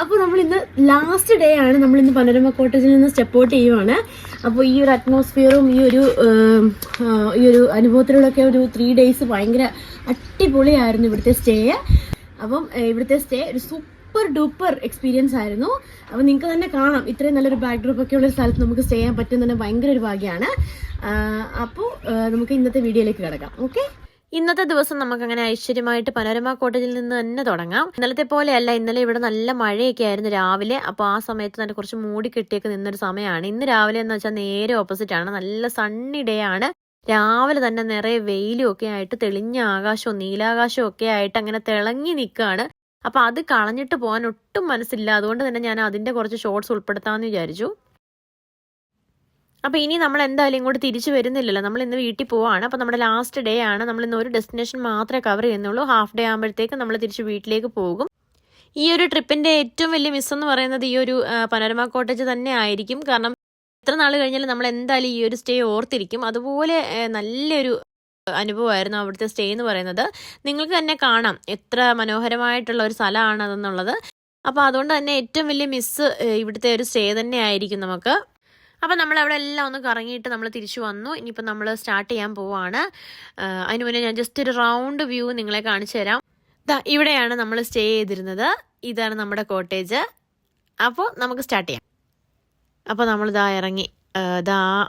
അപ്പോൾ നമ്മൾ ഇന്ന് ലാസ്റ്റ് ഡേ ആണ്. നമ്മൾ ഇന്ന് പനോരമ കോട്ടേജിൽ നിന്ന് സ്റ്റെപ്പ് ഔട്ട് ചെയ്യുവാണ്. അപ്പോൾ ഈ ഒരു അറ്റ്മോസ്ഫിയറും ഈ ഒരു അനുഭവത്തിലൂടെയൊക്കെ ഒരു 3 days ഭയങ്കര അടിപൊളിയായിരുന്നു ഇവിടുത്തെ സ്റ്റേ. അപ്പം ഇവിടുത്തെ സ്റ്റേ ഒരു സൂപ്പർ ഡൂപ്പർ എക്സ്പീരിയൻസ് ആയിരുന്നു. അപ്പോൾ നിങ്ങൾക്ക് തന്നെ കാണാം, ഇത്രയും നല്ലൊരു ബാക്ക്ഡ്രോപ്പ് ഒക്കെ ഉള്ള ഒരു സ്ഥലത്ത് നമുക്ക് സ്റ്റേ ചെയ്യാൻ പറ്റും തന്നെ ഭയങ്കര ഒരു ഭാഗ്യമാണ്. അപ്പോൾ നമുക്ക് ഇന്നത്തെ വീഡിയോയിലേക്ക് കിടക്കാം. ഓക്കെ, ഇന്നത്തെ ദിവസം നമുക്കങ്ങനെ ഐശ്വര്യമായിട്ട് പനോരമ കോട്ടേജിൽ നിന്ന് തന്നെ തുടങ്ങാം. ഇന്നലത്തെ പോലെയല്ല, ഇന്നലെ ഇവിടെ നല്ല മഴയൊക്കെ ആയിരുന്നു രാവിലെ. അപ്പോൾ ആ സമയത്ത് തന്നെ കുറച്ച് മൂടി കെട്ടിയൊക്കെ നിന്നൊരു സമയമാണ്. ഇന്ന് രാവിലെ എന്ന് വെച്ചാൽ നേരെ ഓപ്പോസിറ്റ് ആണ്. നല്ല സണ്ണി ഡേ ആണ്. രാവിലെ തന്നെ നിറയെ വെയിലും ഒക്കെ ആയിട്ട് തെളിഞ്ഞ ആകാശവും നീലാകാശവും ഒക്കെ ആയിട്ട് അങ്ങനെ തിളങ്ങി നിൽക്കുകയാണ്. അപ്പോൾ അത് കളഞ്ഞിട്ട് പോകാൻ ഒട്ടും മനസ്സില്ല. അതുകൊണ്ട് തന്നെ ഞാൻ അതിൻ്റെ കുറച്ച് ഷോർട്സ് ഉൾപ്പെടുത്താമെന്ന് വിചാരിച്ചു. അപ്പോൾ ഇനി നമ്മൾ എന്തായാലും ഇങ്ങോട്ട് തിരിച്ചു വരുന്നില്ലല്ലോ, നമ്മൾ ഇന്ന് വീട്ടിൽ പോവാണ്. അപ്പോൾ നമ്മുടെ ലാസ്റ്റ് ഡേ ആണ്. നമ്മൾ ഇന്ന് ഒരു ഡെസ്റ്റിനേഷൻ മാത്രമേ കവർ ചെയ്യുന്നുള്ളൂ. ഹാഫ് ഡേ ആകുമ്പോഴത്തേക്ക് നമ്മൾ തിരിച്ച് വീട്ടിലേക്ക് പോകും. ഈ ഒരു ട്രിപ്പിൻ്റെ ഏറ്റവും വലിയ മിസ്സെന്ന് പറയുന്നത് ഈ ഒരു പനോരമ കോട്ടേജ് തന്നെ ആയിരിക്കും. കാരണം എത്ര നാൾ കഴിഞ്ഞാലും നമ്മൾ എന്തായാലും ഈ ഒരു സ്റ്റേ ഓർത്തിരിക്കും. അതുപോലെ നല്ലൊരു അനുഭവമായിരുന്നു അവിടുത്തെ സ്റ്റേ എന്ന് പറയുന്നത്. നിങ്ങൾക്ക് തന്നെ കാണാം എത്ര മനോഹരമായിട്ടുള്ള ഒരു സ്ഥലമാണ് അതെന്നുള്ളത്. അപ്പോൾ അതുകൊണ്ട് തന്നെ ഏറ്റവും വലിയ മിസ്സ് ഇവിടുത്തെ ഒരു സ്റ്റേ തന്നെ ആയിരിക്കും നമുക്ക്. അപ്പോൾ നമ്മൾ അവിടെ എല്ലാം ഒന്ന് കറങ്ങിയിട്ട് നമ്മൾ തിരിച്ചു വന്നു. ഇനിയിപ്പോൾ നമ്മൾ സ്റ്റാർട്ട് ചെയ്യാൻ പോവാണ്. അതിന് മുന്നേ ഞാൻ ജസ്റ്റ് ഒരു റൗണ്ട് വ്യൂ നിങ്ങളെ കാണിച്ചു തരാം. ഇവിടെയാണ് നമ്മൾ സ്റ്റേ ചെയ്തിരുന്നത്. ഇതാണ് നമ്മുടെ കോട്ടേജ്. അപ്പോൾ നമുക്ക് സ്റ്റാർട്ട് ചെയ്യാം. അപ്പോൾ നമ്മളിതാ ഇറങ്ങി.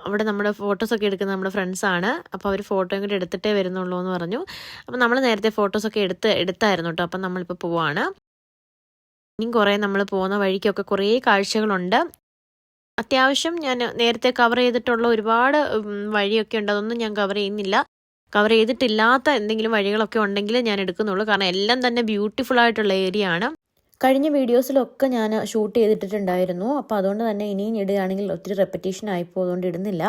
അവിടെ നമ്മുടെ ഫോട്ടോസൊക്കെ എടുക്കുന്ന നമ്മുടെ ഫ്രണ്ട്സാണ്. അപ്പോൾ അവർ ഫോട്ടോയും കൂടി എടുത്തിട്ടേ വരുന്നുള്ളൂ എന്ന് പറഞ്ഞു. അപ്പോൾ നമ്മൾ നേരത്തെ ഫോട്ടോസൊക്കെ എടുത്തായിരുന്നു കേട്ടോ. അപ്പം നമ്മളിപ്പോൾ പോവാണ്. ഇനിയും കുറേ നമ്മൾ പോകുന്ന വഴിക്കൊക്കെ കുറേ കാഴ്ചകളുണ്ട്. അത്യാവശ്യം ഞാൻ നേരത്തെ കവർ ചെയ്തിട്ടുള്ള ഒരുപാട് വഴിയൊക്കെ ഉണ്ട്. അതൊന്നും ഞാൻ കവർ ചെയ്യുന്നില്ല. കവർ ചെയ്തിട്ടില്ലാത്ത എന്തെങ്കിലും വഴികളൊക്കെ ഉണ്ടെങ്കിൽ ഞാൻ എടുക്കുന്നുള്ളൂ. കാരണം എല്ലാം തന്നെ ബ്യൂട്ടിഫുൾ ആയിട്ടുള്ള ഏരിയ ആണ്. കഴിഞ്ഞ വീഡിയോസിലൊക്കെ ഞാൻ ഷൂട്ട് ചെയ്തിട്ടുണ്ടായിരുന്നു. അപ്പോൾ അതുകൊണ്ട് തന്നെ ഇനിയും ഇടുകയാണെങ്കിൽ ഒത്തിരി റെപ്പറ്റീഷൻ ആയിപ്പോയതുകൊണ്ട് ഇടുന്നില്ല.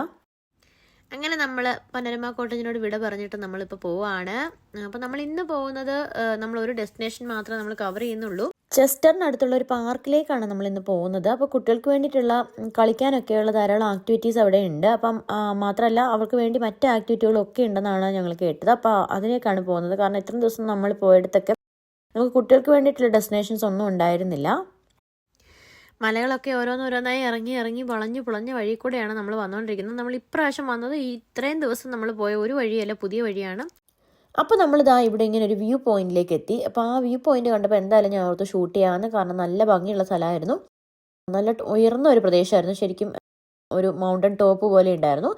അങ്ങനെ നമ്മൾ പനോരമ കോട്ടേജിനോട് വിട പറഞ്ഞിട്ട് നമ്മളിപ്പോൾ പോവാണ്. അപ്പോൾ നമ്മൾ ഇന്ന് പോകുന്നത് നമ്മൾ ഒരു ഡെസ്റ്റിനേഷൻ മാത്രമേ നമ്മൾ കവർ ചെയ്യുന്നുള്ളൂ. ചെസ്റ്ററിനടുത്തുള്ള ഒരു പാർക്കിലേക്കാണ് നമ്മൾ ഇന്ന് പോകുന്നത്. അപ്പോൾ കുട്ടികൾക്ക് വേണ്ടിയിട്ടുള്ള കളിക്കാനൊക്കെയുള്ള ധാരാളം ആക്ടിവിറ്റീസ് അവിടെ ഉണ്ട്. അപ്പം മാത്രമല്ല അവർക്ക് വേണ്ടി മറ്റ് ആക്ടിവിറ്റികളൊക്കെ ഉണ്ടെന്നാണ് ഞങ്ങൾ കേട്ടത്. അപ്പോൾ അതിലേക്കാണ് പോകുന്നത്. കാരണം ഇത്രയും ദിവസം നമ്മൾ പോയിടത്തൊക്കെ നമുക്ക് കുട്ടികൾക്ക് വേണ്ടിയിട്ടുള്ള ഡെസ്റ്റിനേഷൻസ് ഒന്നും ഉണ്ടായിരുന്നില്ല. മലകളൊക്കെ ഓരോന്നോരോന്നായി ഇറങ്ങി വളഞ്ഞു പുളഞ്ഞ വഴി കൂടെയാണ് നമ്മൾ വന്നുകൊണ്ടിരിക്കുന്നത്. നമ്മൾ ഇപ്രാവശ്യം വന്നത് ഇത്രയും ദിവസം നമ്മൾ പോയ ഒരു വഴിയല്ല, പുതിയ വഴിയാണ്. അപ്പോൾ നമ്മളിതാ ഇവിടെ ഇങ്ങനെ ഒരു വ്യൂ പോയിന്റിലേക്ക് എത്തി. അപ്പോൾ ആ വ്യൂ പോയിന്റ് കണ്ടപ്പോൾ എന്തായാലും ഞാൻ ഓർത്ത് ഷൂട്ട് ചെയ്യാമെന്ന്. കാരണം നല്ല ഭംഗിയുള്ള സ്ഥലമായിരുന്നു. നല്ല ഉയർന്ന ഒരു പ്രദേശമായിരുന്നു. ശരിക്കും ഒരു മൗണ്ടൻ ടോപ്പ് പോലെ ഉണ്ടായിരുന്നു.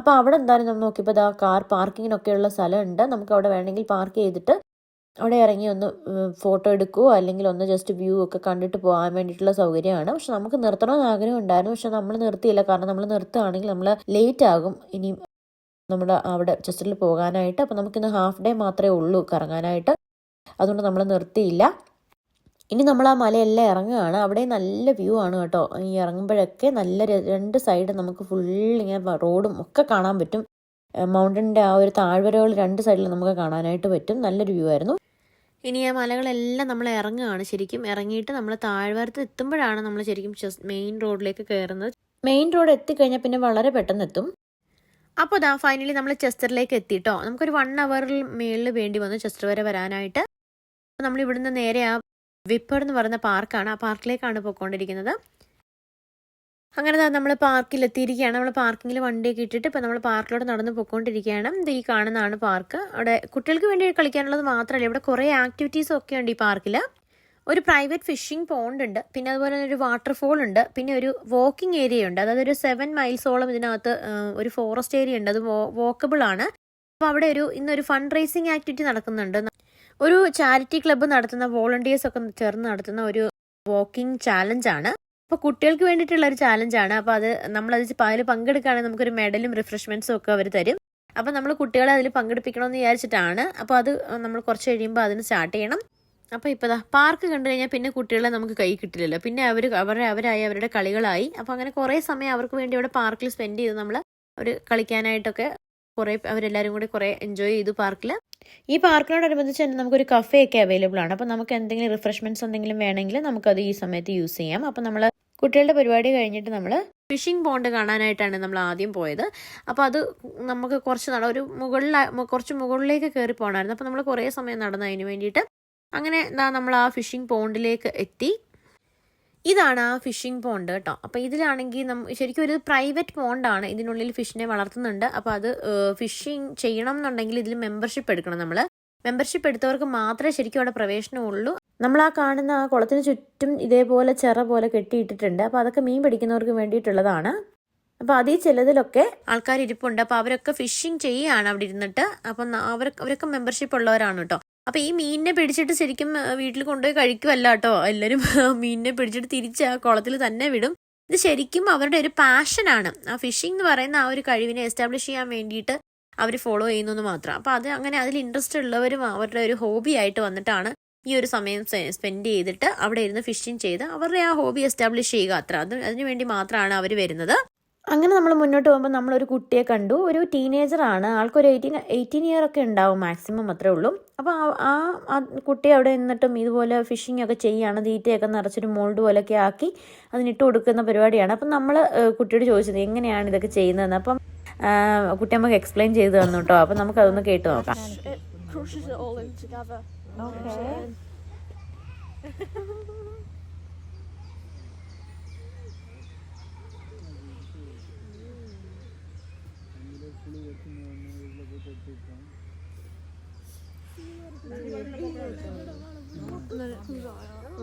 അപ്പോൾ അവിടെ എന്തായാലും നമ്മൾ നോക്കിയപ്പോൾ ഇതാ കാർ പാർക്കിങ്ങിനൊക്കെയുള്ള സ്ഥലമുണ്ട്. നമുക്ക് അവിടെ വേണമെങ്കിൽ പാർക്ക് ചെയ്തിട്ട് അവിടെ ഇറങ്ങി ഒന്ന് ഫോട്ടോ എടുക്കുകയോ അല്ലെങ്കിൽ ഒന്ന് ജസ്റ്റ് വ്യൂ ഒക്കെ കണ്ടിട്ട് പോകാൻ വേണ്ടിയിട്ടുള്ള സൗകര്യമാണ്. പക്ഷെ നമുക്ക് നിർത്തണമെന്ന് ആഗ്രഹം ഉണ്ടായിരുന്നു. പക്ഷെ നമ്മൾ നിർത്തിയില്ല. കാരണം നമ്മൾ നിർത്തുകയാണെങ്കിൽ നമ്മൾ ലേറ്റ് ആകും ഇനി നമ്മുടെ അവിടെ ചെസ്റ്ററിൽ പോകാനായിട്ട്. അപ്പോൾ നമുക്കിന്ന് ഹാഫ് ഡേ മാത്രമേ ഉള്ളൂ കറങ്ങാനായിട്ട്. അതുകൊണ്ട് നമ്മൾ നിർത്തിയില്ല. ഇനി നമ്മൾ ആ മലയെല്ലാം ഇറങ്ങുകയാണ്. അവിടെ നല്ല വ്യൂ ആണ് കേട്ടോ. ഈ ഇറങ്ങുമ്പോഴൊക്കെ നല്ല 2 സൈഡ് നമുക്ക് ഫുൾ ഇങ്ങനെ റോഡും ഒക്കെ കാണാൻ പറ്റും. മൗണ്ടൻ്റെ ആ ഒരു താഴ്വരകൾ 2 സൈഡിൽ നമുക്ക് കാണാനായിട്ട് പറ്റും. നല്ലൊരു വ്യൂ ആയിരുന്നു. ഇനി ആ മലകളെല്ലാം നമ്മൾ ഇറങ്ങുകയാണ്. ശരിക്കും ഇറങ്ങിയിട്ട് നമ്മൾ താഴ്വാരത്ത് എത്തുമ്പോഴാണ് നമ്മൾ ശരിക്കും മെയിൻ റോഡിലേക്ക് കയറുന്നത്. മെയിൻ റോഡ് എത്തിക്കഴിഞ്ഞാൽ പിന്നെ വളരെ പെട്ടെന്ന് എത്തും. അപ്പോൾ ഫൈനലി നമ്മൾ ചെസ്റ്ററിലേക്ക് എത്തിയിട്ടോ. നമുക്കൊരു 1 hour മേളിൽ വേണ്ടി വന്നു ചെസ്റ്റർ വരെ വരാനായിട്ട്. അപ്പോൾ നമ്മൾ ഇവിടുന്ന് നേരെ ആ വിപ്പർ എന്ന് പറയുന്ന പാർക്കാണ്, ആ പാർക്കിലേക്കാണ് പോയിക്കൊണ്ടിരിക്കുന്നത്. അങ്ങനെ നമ്മൾ പാർക്കിലെത്തിയിരിക്കുകയാണ്. നമ്മൾ പാർക്കിങ്ങിൽ വണ്ടിയൊക്കെ ഇട്ടിട്ട് ഇപ്പോൾ നമ്മൾ പാർക്കിലോട്ട് നടന്ന് പോയിക്കൊണ്ടിരിക്കുകയാണ്. ഇത് ഈ കാണുന്നതാണ് പാർക്ക്. അവിടെ കുട്ടികൾക്ക് വേണ്ടി കളിക്കാനുള്ളത് മാത്രമല്ല, ഇവിടെ കുറേ ആക്ടിവിറ്റീസും ഒക്കെ ഉണ്ട് ഈ പാർക്കിൽ. ഒരു പ്രൈവറ്റ് ഫിഷിംഗ് പോണ്ട് ഉണ്ട്. പിന്നെ അതുപോലെ തന്നെ ഒരു വാട്ടർഫോൾ ഉണ്ട്. പിന്നെ ഒരു വാക്കിംഗ് ഏരിയ ഉണ്ട്. അതായത് ഒരു 7 miles ഇതിനകത്ത് ഒരു ഫോറസ്റ്റ് ഏരിയ ഉണ്ട്. അത് വാക്കബിൾ ആണ്. അപ്പോൾ അവിടെ ഇന്നൊരു ഫണ്ട് റേസിംഗ് ആക്ടിവിറ്റി നടക്കുന്നുണ്ട്. ഒരു ചാരിറ്റി ക്ലബ്ബ് നടത്തുന്ന വോളണ്ടിയേഴ്സ് ഒക്കെ ചേർന്ന് നടത്തുന്ന ഒരു വാക്കിംഗ് ചാലഞ്ചാണ്. അപ്പോൾ കുട്ടികൾക്ക് വേണ്ടിയിട്ടുള്ള ഒരു ചാലഞ്ചാണ്. അപ്പോൾ നമ്മളത് അതിൽ പങ്കെടുക്കുകയാണെങ്കിൽ നമുക്കൊരു മെഡലും റിഫ്രഷ്മെൻറ്റ്സും ഒക്കെ അവർ തരും. അപ്പോൾ നമ്മൾ കുട്ടികളെ അതിൽ പങ്കെടുപ്പിക്കണമെന്ന് വിചാരിച്ചിട്ടാണ്. അപ്പോൾ അത് നമ്മൾ കുറച്ച് കഴിയുമ്പോൾ അതിന് സ്റ്റാർട്ട് ചെയ്യണം. അപ്പോൾ ഇപ്പോൾ പാർക്ക് കണ്ടു കഴിഞ്ഞാൽ പിന്നെ കുട്ടികളെ നമുക്ക് കൈ കിട്ടില്ലല്ലോ. പിന്നെ അവരായി അവരുടെ കളികളായി. അപ്പോൾ അങ്ങനെ കുറേ സമയം അവർക്ക് വേണ്ടി അവിടെ പാർക്കിൽ സ്പെൻഡ് ചെയ്ത് നമ്മൾ അവർ കളിക്കാനായിട്ടൊക്കെ അവരെല്ലാവരും കൂടി കുറേ എൻജോയ് ചെയ്തു പാർക്കിൽ. ഈ പാർക്കിനോടനുബന്ധിച്ച് തന്നെ നമുക്കൊരു കഫേ ഒക്കെ അവൈലബിൾ ആണ്. അപ്പോൾ നമുക്ക് എന്തെങ്കിലും റിഫ്രഷ്മെൻറ്റ്സ് എന്തെങ്കിലും വേണമെങ്കിൽ നമുക്കത് ഈ സമയത്ത് യൂസ് ചെയ്യാം. അപ്പോൾ നമ്മൾ കുട്ടികളുടെ പരിപാടി കഴിഞ്ഞിട്ട് നമ്മൾ ഫിഷിംഗ് പോണ്ട് കാണാനായിട്ടാണ് നമ്മൾ ആദ്യം പോയത്. അപ്പോൾ അത് നമുക്ക് കുറച്ച് മുകളിലേക്ക് കയറി പോകണമായിരുന്നു. അപ്പോൾ നമ്മൾ കുറേ സമയം നടന്നു അതിന് വേണ്ടിയിട്ട്. അങ്ങനെ നമ്മൾ ആ ഫിഷിംഗ് പോണ്ടിലേക്ക് എത്തി. ഇതാണ് ആ ഫിഷിംഗ് പോണ്ട് കേട്ടോ. അപ്പോൾ ഇതിലാണെങ്കിൽ ശരിക്കും ഒരു പ്രൈവറ്റ് പോണ്ടാണ്, ഇതിനുള്ളിൽ ഫിഷിനെ വളർത്തുന്നുണ്ട്. അപ്പോൾ അത് ഫിഷിംഗ് ചെയ്യണം എന്നുണ്ടെങ്കിൽ ഇതിൽ മെമ്പർഷിപ്പ് എടുക്കണം. നമ്മൾ മെമ്പർഷിപ്പ് എടുത്തവർക്ക് മാത്രമേ ശരിക്കും അവിടെ പ്രവേശനമുള്ളൂ. നമ്മൾ ആ കാണുന്ന ആ കുളത്തിന് ചുറ്റും ഇതേപോലെ ചിറ പോലെ കെട്ടിയിട്ടിട്ടുണ്ട്. അപ്പോൾ അതൊക്കെ മീൻ പിടിക്കുന്നവർക്ക് വേണ്ടിയിട്ടുള്ളതാണ്. അപ്പോൾ അതിൽ ചിലതിലൊക്കെ ആൾക്കാർ ഇരിപ്പുണ്ട്. അപ്പോൾ അവരൊക്കെ ഫിഷിംഗ് ചെയ്യുകയാണ് അവിടെ ഇരുന്നിട്ട്. അപ്പം അവരൊക്കെ മെമ്പർഷിപ്പ് ഉള്ളവരാണ് കേട്ടോ. അപ്പോൾ ഈ മീനിനെ പിടിച്ചിട്ട് ശരിക്കും വീട്ടിൽ കൊണ്ടുപോയി കഴിക്കുമല്ല കേട്ടോ. എല്ലാവരും മീനിനെ പിടിച്ചിട്ട് തിരിച്ച് ആ കുളത്തിൽ തന്നെ വിടും. ഇത് ശരിക്കും അവരുടെ ഒരു പാഷനാണ്. ആ ഫിഷിംഗ് എന്ന് പറയുന്ന ആ ഒരു കഴിവിനെ എസ്റ്റാബ്ലിഷ് ചെയ്യാൻ വേണ്ടിയിട്ട് അവർ ഫോളോ ചെയ്യുന്നു മാത്രം. അപ്പോൾ അത് അങ്ങനെ അതിൽ ഇൻട്രസ്റ്റ് ഉള്ളവരും അവരുടെ ഒരു ഹോബി ആയിട്ട് വന്നിട്ടാണ് ഈ ഒരു സമയം സ്പെൻഡ് ചെയ്തിട്ട് അവിടെ ഇരുന്ന് ഫിഷിംഗ് ചെയ്ത് അവരുടെ ആ ഹോബി എസ്റ്റാബ്ലിഷ് ചെയ്യുക. അതിനു വേണ്ടി മാത്രമാണ് അവർ വരുന്നത്. അങ്ങനെ നമ്മൾ മുന്നോട്ട് പോകുമ്പോൾ നമ്മളൊരു കുട്ടിയെ കണ്ടു. ഒരു ടീനേജറാണ്, ആൾക്കൊരു 18 ഇയർ ഒക്കെ ഉണ്ടാവും മാക്സിമം, അത്രേ ഉള്ളൂ. അപ്പോൾ ആ കുട്ടി അവിടെ നിന്നിട്ടും ഇതുപോലെ ഫിഷിംഗ് ഒക്കെ ചെയ്യുകയാണ്. തീറ്റയൊക്കെ നിറച്ചൊരു മോൾഡ് പോലെയൊക്കെ ആക്കി അതിനിട്ട് കൊടുക്കുന്ന പരിപാടിയാണ്. അപ്പം നമ്മൾ കുട്ടിയോട് ചോദിച്ചത് എങ്ങനെയാണ് ഇതൊക്കെ ചെയ്യുന്നതെന്ന്. അപ്പം കുട്ടി നമുക്ക് എക്സ്പ്ലെയിൻ ചെയ്ത് തന്നു കേട്ടോ. അപ്പം നമുക്കതൊന്ന് കേട്ട് നോക്കാം.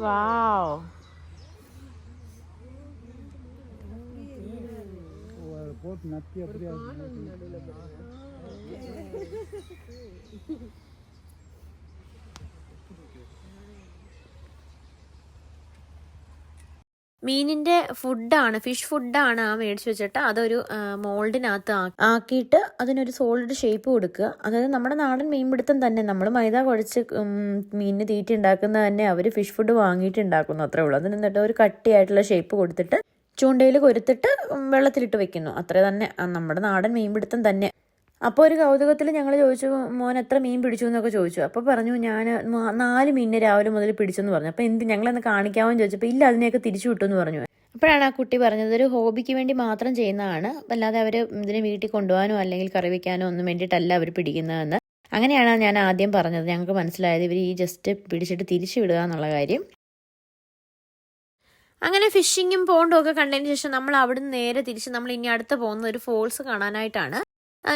Wow. മീനിൻ്റെ ഫുഡാണ്, ഫിഷ് ഫുഡാണ് ആ മേടിച്ച് വെച്ചിട്ട് അതൊരു മോൾഡിനകത്ത് ആക്കിയിട്ട് അതിനൊരു സോളിഡ് ഷേപ്പ് കൊടുക്കുക. അതായത് നമ്മുടെ നാടൻ മീൻപിടുത്തം തന്നെ, നമ്മൾ മൈദ കുഴച്ച് മീനിന് തീറ്റ ഉണ്ടാക്കുന്നത് തന്നെ അവർ ഫിഷ് ഫുഡ് വാങ്ങിയിട്ട് ഉണ്ടാക്കുന്നു, അത്രേ ഉള്ളൂ. അതിന് എന്നിട്ട് ഒരു കട്ടിയായിട്ടുള്ള ഷേപ്പ് കൊടുത്തിട്ട് ചൂണ്ടയിൽ കൊരുത്തിട്ട് വെള്ളത്തിലിട്ട് വെക്കുന്നു, അത്ര തന്നെ നമ്മുടെ നാടൻ മീൻപിടുത്തം തന്നെ. അപ്പോൾ ഒരു കൗതുകത്തിൽ ഞങ്ങൾ ചോദിച്ചു, മോൻ എത്ര മീൻ പിടിച്ചു എന്നൊക്കെ ചോദിച്ചു. അപ്പോൾ പറഞ്ഞു ഞാൻ 4 മീനിനെ രാവിലെ മുതൽ പിടിച്ചെന്ന് പറഞ്ഞു. അപ്പോൾ ഞങ്ങളെന്ന് കാണിക്കാമെന്ന് ചോദിച്ചപ്പോൾ ഇല്ല, അതിനെയൊക്കെ തിരിച്ചു വിട്ടു എന്ന് പറഞ്ഞു. അപ്പോഴാണ് ആ കുട്ടി പറഞ്ഞത് ഒരു ഹോബിക്ക് വേണ്ടി മാത്രം ചെയ്യുന്നതാണ്, അല്ലാതെ അവർ ഇതിനെ വീട്ടിൽ കൊണ്ടുപോകാനോ അല്ലെങ്കിൽ കറി വയ്ക്കാനോ ഒന്നും വേണ്ടിയിട്ടല്ല അവർ പിടിക്കുന്നതെന്ന്. അങ്ങനെയാണ് ഞാൻ ആദ്യം പറഞ്ഞത്. ഞങ്ങൾക്ക് മനസ്സിലായത് ഇവർ ഈ ജസ്റ്റ് പിടിച്ചിട്ട് തിരിച്ചു വിടുക എന്നുള്ള കാര്യം. അങ്ങനെ ഫിഷിങ്ങും പോണ്ടും ഒക്കെ കണ്ടതിന് ശേഷം നമ്മൾ അവിടുന്ന് നേരെ തിരിച്ച് നമ്മൾ ഇനി അടുത്ത് പോകുന്ന ഒരു ഫോൾസ് കാണാനായിട്ടാണ്.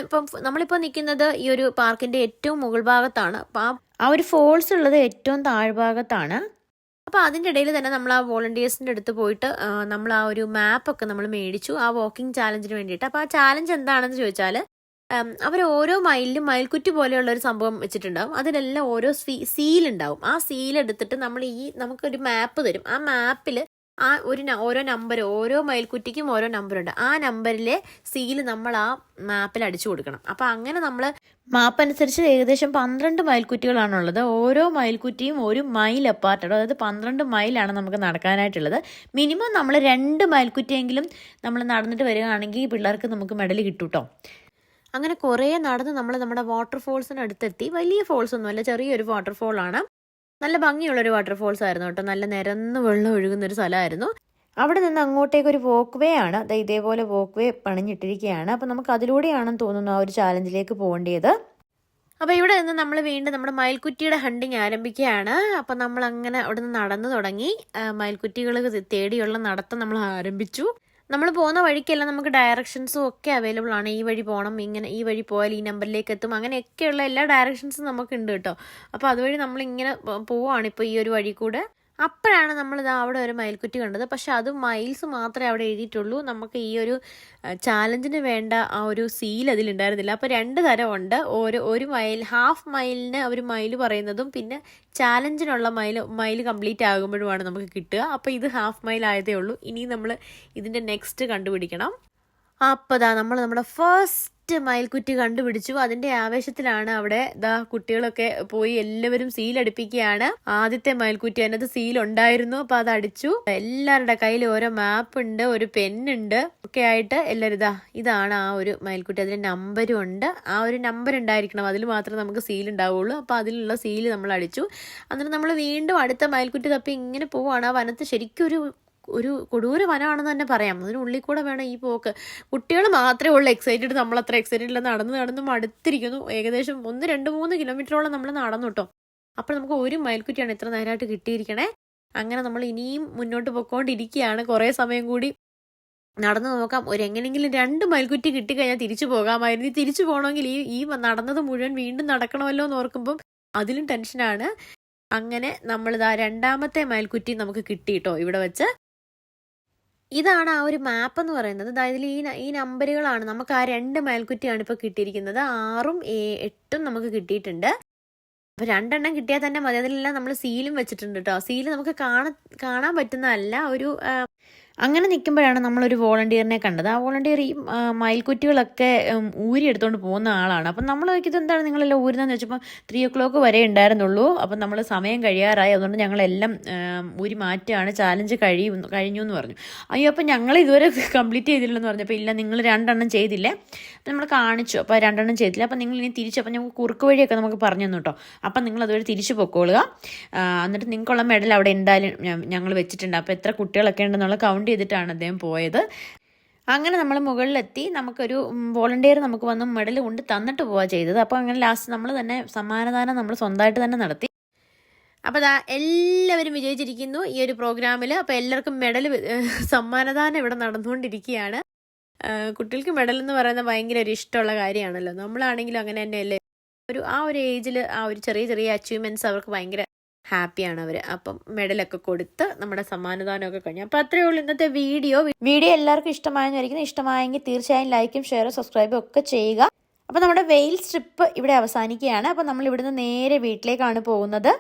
ഇപ്പം നമ്മളിപ്പോൾ നിൽക്കുന്നത് ഈ ഒരു പാർക്കിൻ്റെ ഏറ്റവും മുകൾ ഭാഗത്താണ്. അപ്പം ആ ഒരു ഫോൾസ് ഉള്ളത് ഏറ്റവും താഴ്ഭാഗത്താണ്. അപ്പോൾ അതിൻ്റെ ഇടയിൽ തന്നെ നമ്മൾ ആ വോളണ്ടിയേഴ്സിൻ്റെ അടുത്ത് പോയിട്ട് നമ്മൾ ആ ഒരു മാപ്പൊക്കെ നമ്മൾ മേടിച്ചു ആ വാക്കിംഗ് ചാലഞ്ചിന് വേണ്ടിയിട്ട്. അപ്പോൾ ആ ചാലഞ്ച് എന്താണെന്ന് ചോദിച്ചാൽ അവർ ഓരോ മൈലിലും മയിൽക്കുറ്റി പോലെയുള്ള ഒരു സംഭവം വെച്ചിട്ടുണ്ടാവും. അതിലെല്ലാം ഓരോ സീലുണ്ടാവും. ആ സീലെടുത്തിട്ട് നമുക്കൊരു മാപ്പ് തരും. ആ മാപ്പിൽ ആ ഓരോ നമ്പർ, ഓരോ മയിൽക്കുറ്റിക്കും ഓരോ നമ്പറുണ്ട്. ആ നമ്പറിലെ സീല് നമ്മൾ ആ മാപ്പിൽ അടിച്ചു കൊടുക്കണം. അപ്പോൾ അങ്ങനെ നമ്മൾ മാപ്പ് അനുസരിച്ച് ഏകദേശം 12 മയിൽക്കുറ്റികളാണുള്ളത്. ഓരോ മയിൽക്കുറ്റിയും 1 മൈൽ അപ്പാർട്ടാണ്. അതായത് 12 മൈലാണ് നമുക്ക് നടക്കാനായിട്ടുള്ളത്. മിനിമം നമ്മൾ 2 മയിൽക്കുറ്റിയെങ്കിലും നമ്മൾ നടന്നിട്ട് വരികയാണെങ്കിൽ പിള്ളേർക്ക് നമുക്ക് മെഡൽ കിട്ടും കേട്ടോ. അങ്ങനെ കുറേ നടന്ന് നമ്മൾ നമ്മുടെ വാട്ടർഫോൾസിന് അടുത്തെത്തി. വലിയ ഫോൾസ് ഒന്നുമല്ല, ചെറിയൊരു വാട്ടർഫോളാണ്. നല്ല ഭംഗിയുള്ളൊരു വാട്ടർഫോൾസ് ആയിരുന്നു കേട്ടോ. നല്ല നിരന്ന് വെള്ളം ഒഴുകുന്നൊരു സ്ഥലമായിരുന്നു. അവിടെ നിന്ന് അങ്ങോട്ടേക്കൊരു വോക്ക് വേ ആണ്. ഇതേപോലെ വോക്ക് വേ പണിഞ്ഞിട്ടിരിക്കുകയാണ്. അപ്പോൾ നമുക്ക് അതിലൂടെയാണെന്ന് തോന്നുന്നു ആ ഒരു ചാലഞ്ചിലേക്ക് പോകേണ്ടത്. അപ്പോൾ ഇവിടെ നിന്ന് നമ്മൾ വീണ്ടും നമ്മുടെ മയിൽക്കുറ്റിയുടെ ഹണ്ടിങ് ആരംഭിക്കുകയാണ്. അപ്പോൾ നമ്മൾ അങ്ങനെ അവിടെ നിന്ന് നടന്നു തുടങ്ങി. മയിൽക്കുറ്റികൾ തേടിയുള്ള നടത്തം നമ്മൾ ആരംഭിച്ചു. നമ്മൾ പോകുന്ന വഴിക്കെല്ലാം നമുക്ക് ഡയറക്ഷൻസും ഒക്കെ അവൈലബിൾ ആണ്. ഈ വഴി പോകണം, ഇങ്ങനെ ഈ വഴി പോയാൽ ഈ നമ്പറിലേക്ക് എത്തും, അങ്ങനെയൊക്കെയുള്ള എല്ലാ ഡയറക്ഷൻസും നമുക്കുണ്ട് കേട്ടോ. അപ്പോൾ അതുവഴി നമ്മളിങ്ങനെ പോവുകയാണ് ഇപ്പോൾ ഈ ഒരു വഴി കൂടെ. അപ്പോഴാണ് നമ്മളിത് അവിടെ ഒരു മയിൽക്കുറ്റി കണ്ടത്. പക്ഷെ അത് മൈൽസ് മാത്രമേ അവിടെ എഴുതിയിട്ടുള്ളൂ. നമുക്ക് ഈ ഒരു ചാലഞ്ചിന് വേണ്ട ആ ഒരു സീൽ അതിലുണ്ടായിരുന്നില്ല. അപ്പോൾ 2 തരമുണ്ട്. ഒരു മൈൽ, ഹാഫ് മൈലിന് ഒരു മൈൽ പറയുന്നതും പിന്നെ ചാലഞ്ചിനുള്ള മൈൽ കംപ്ലീറ്റ് ആകുമ്പോഴുമാണ് നമുക്ക് കിട്ടുക. അപ്പോൾ ഇത് ഹാഫ് മൈൽ ആയതേ ഉള്ളൂ. ഇനി നമ്മൾ ഇതിൻ്റെ നെക്സ്റ്റ് കണ്ടുപിടിക്കണം. അപ്പോൾ നമ്മൾ നമ്മുടെ ഫസ്റ്റ് മയിൽക്കുറ്റി കണ്ടുപിടിച്ചു. അതിന്റെ ആവേശത്തിലാണ് അവിടെ കുട്ടികളൊക്കെ പോയി എല്ലാവരും സീലടിപ്പിക്കുകയാണ്. ആദ്യത്തെ മയിൽക്കുറ്റി, അതിനകത്ത് സീൽ ഉണ്ടായിരുന്നു. അപ്പോൾ അത് അടിച്ചു. എല്ലാവരുടെ കയ്യിൽ ഓരോ മാപ്പ് ഉണ്ട്, ഒരു പെന്നുണ്ട് ഒക്കെ ആയിട്ട് എല്ലാവരും ഇതാണ് ആ ഒരു മയിൽക്കുറ്റി. അതിന് നമ്പരും ഉണ്ട്. ആ ഒരു നമ്പർ ഉണ്ടായിരിക്കണം, അതിൽ മാത്രമേ നമുക്ക് സീൽ ഉണ്ടാവുള്ളൂ. അപ്പോൾ അതിലുള്ള സീല് നമ്മൾ അടിച്ചു. എന്നിട്ട് നമ്മൾ വീണ്ടും അടുത്ത മയിൽക്കുറ്റി തപ്പി ഇങ്ങനെ പോവുകയാണ്. ആ വനത്ത് ശരിക്കും ഒരു കൊടൂര വനമാണെന്ന് തന്നെ പറയാം. അതിനുള്ളിൽ കൂടെ വേണം ഈ പോക്ക്. കുട്ടികൾ മാത്രമേ ഉള്ളൂ എക്സൈറ്റഡ്. നമ്മളത്ര എക്സൈറ്റഡ് ഇല്ല. നടന്ന് മടുത്തിരിക്കുന്നു. ഏകദേശം 1, 2, 3 കിലോമീറ്ററോളം നമ്മൾ നടന്നു കേട്ടോ. അപ്പോൾ നമുക്ക് ഒരു മയിൽക്കുറ്റിയാണ് ഇത്ര നേരമായിട്ട് കിട്ടിയിരിക്കണേ. അങ്ങനെ നമ്മൾ ഇനിയും മുന്നോട്ട് പോയിക്കൊണ്ടിരിക്കുകയാണ്. കുറേ സമയം കൂടി നടന്നു നോക്കാം. എങ്ങനെയെങ്കിലും 2 മയിൽക്കുറ്റി കിട്ടിക്കഴിഞ്ഞാൽ തിരിച്ചു പോകാമായിരുന്നു. തിരിച്ചു പോകണമെങ്കിൽ ഈ നടന്നത് മുഴുവൻ വീണ്ടും നടക്കണമല്ലോ എന്ന് ഓർക്കുമ്പം അതിലും ടെൻഷനാണ്. അങ്ങനെ നമ്മളിതാ 2ാമത്തെ മയിൽക്കുറ്റി നമുക്ക് കിട്ടിയിട്ടോ ഇവിടെ വെച്ച്. ഇതാണ് ആ ഒരു മാപ്പ് എന്ന് പറയുന്നത്. അതായത് ഈ നമ്പറുകളാണ് നമുക്ക്. ആ 2 മയിൽക്കുറ്റിയാണ് ഇപ്പോൾ കിട്ടിയിരിക്കുന്നത്. 6ഉം 8ഉം നമുക്ക് കിട്ടിയിട്ടുണ്ട്. അപ്പോൾ 2 എണ്ണം കിട്ടിയാൽ തന്നെ മതി. അതിലെല്ലാം നമ്മൾ സീലും വെച്ചിട്ടുണ്ട് കേട്ടോ. സീല് നമുക്ക് കാണാൻ പറ്റുന്നതല്ല. അങ്ങനെ നിൽക്കുമ്പോഴാണ് നമ്മളൊരു വോളണ്ടിയറിനെ കണ്ടത്. ആ വോളണ്ടിയർ ഈ മയിൽക്കുറ്റികളൊക്കെ ഊരിയെടുത്തുകൊണ്ട് പോകുന്ന ആളാണ്. അപ്പം നമ്മൾ നോക്കിയത് എന്താണ് നിങ്ങളെല്ലാം ഊരുന്നതെന്ന് വെച്ചപ്പോൾ 3 o'clock വരെ ഉണ്ടായിരുന്നുള്ളൂ. അപ്പം നമ്മൾ സമയം കഴിയാറായി, അതുകൊണ്ട് ഞങ്ങളെല്ലാം ഊരി മാറ്റുകയാണ്, ചാലഞ്ച് കഴിഞ്ഞു എന്ന് പറഞ്ഞു. അയ്യോ അപ്പം ഞങ്ങൾ ഇതുവരെ കംപ്ലീറ്റ് ചെയ്തില്ലെന്ന് പറഞ്ഞപ്പോൾ ഇല്ല, നിങ്ങൾ 2 എണ്ണം ചെയ്തില്ലേ. അപ്പം നമ്മൾ കാണിച്ചു. അപ്പോൾ 2 എണ്ണം ചെയ്തില്ല. അപ്പം നിങ്ങൾ ഇനി തിരിച്ചു, അപ്പം ഞങ്ങൾക്ക് കുറുക്ക് വഴിയൊക്കെ നമുക്ക് പറഞ്ഞു തന്നു കേട്ടോ. അപ്പം നിങ്ങൾ അതുവരെ തിരിച്ചു പൊക്കോളുക, എന്നിട്ട് നിങ്ങൾക്കുള്ള മെഡൽ അവിടെ എന്തായാലും ഞങ്ങൾ വെച്ചിട്ടുണ്ട്. അപ്പോൾ എത്ര കുട്ടികളൊക്കെ ഉണ്ടെന്നുള്ള കൗണ്ട് ചെയ്തിട്ടാണ് അദ്ദേഹം പോയത്. അങ്ങനെ നമ്മൾ മുകളിലെത്തി. നമുക്കൊരു വോളണ്ടിയർ നമുക്ക് വന്ന് മെഡൽ കൊണ്ട് തന്നിട്ട് പോവുക ചെയ്തത്. അപ്പോൾ അങ്ങനെ ലാസ്റ്റ് നമ്മൾ തന്നെ സമ്മാനദാനം നമ്മൾ സ്വന്തമായിട്ട് തന്നെ നടത്തി. അപ്പോൾ അതാ എല്ലാവരും വിജയിച്ചിരിക്കുന്നു ഈ ഒരു പ്രോഗ്രാമിൽ. അപ്പോൾ എല്ലാവർക്കും മെഡൽ സമ്മാനദാനം ഇവിടെ നടന്നുകൊണ്ടിരിക്കുകയാണ്. കുട്ടികൾക്ക് മെഡൽ എന്ന് പറയുന്നത് ഭയങ്കര ഒരു ഇഷ്ടമുള്ള കാര്യമാണല്ലോ. നമ്മളാണെങ്കിലും അങ്ങനെ തന്നെയല്ലേ. ആ ഒരു ഏജിൽ ആ ഒരു ചെറിയ അച്ചീവ്മെൻറ്റ്സ് അവർക്ക് ഭയങ്കര ഹാപ്പിയാണ് അവർ. അപ്പം മെഡലൊക്കെ കൊടുത്ത് നമ്മുടെ സമ്മാനദാനമൊക്കെ കഴിഞ്ഞു. അപ്പോൾ അത്രയേ ഉള്ളൂ ഇന്നത്തെ വീഡിയോ എല്ലാവർക്കും ഇഷ്ടമായെന്ന് വിചാരിക്കുന്നു. ഇഷ്ടമായെങ്കിൽ തീർച്ചയായും ലൈക്കും ഷെയറും സബ്സ്ക്രൈബും ഒക്കെ ചെയ്യുക. അപ്പോൾ നമ്മുടെ വെയിൽസ് ട്രിപ്പ് ഇവിടെ അവസാനിക്കുകയാണ്. അപ്പോൾ നമ്മൾ ഇവിടുന്ന് നേരെ വീട്ടിലേക്കാണ് പോകുന്നത്.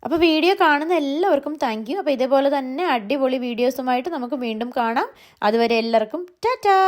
അപ്പോൾ വീഡിയോ കാണുന്ന എല്ലാവർക്കും താങ്ക് യു. അപ്പോൾ ഇതേപോലെ തന്നെ അടിപൊളി വീഡിയോസുമായിട്ട് നമുക്ക് വീണ്ടും കാണാം. അതുവരെ എല്ലാവർക്കും ടാറ്റാ.